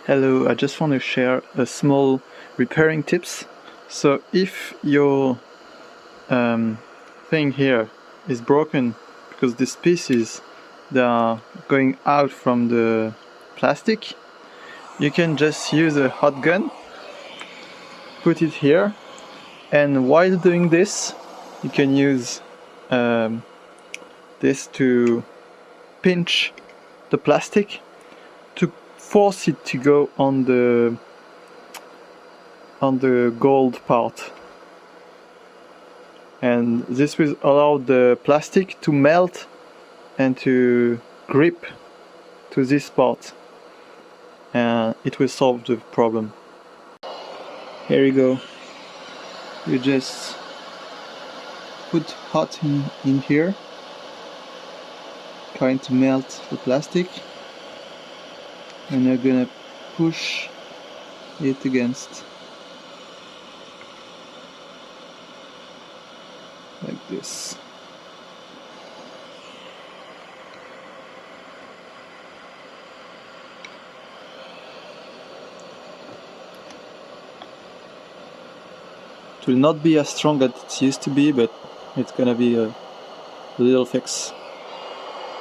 Hello, I just want to share a small repairing tips. So if your thing here is broken because these pieces they are going out from the plastic, you can just use a hot gun, put it here, and while doing this you can use this to pinch the plastic to force it to go on the gold part, and this will allow the plastic to melt and to grip to this part, and it will solve the problem. Here you go. You just put hot in here, trying to melt the plastic, and you're gonna push it against like this. It will not be as strong as it used to be, but it's gonna be a little fix.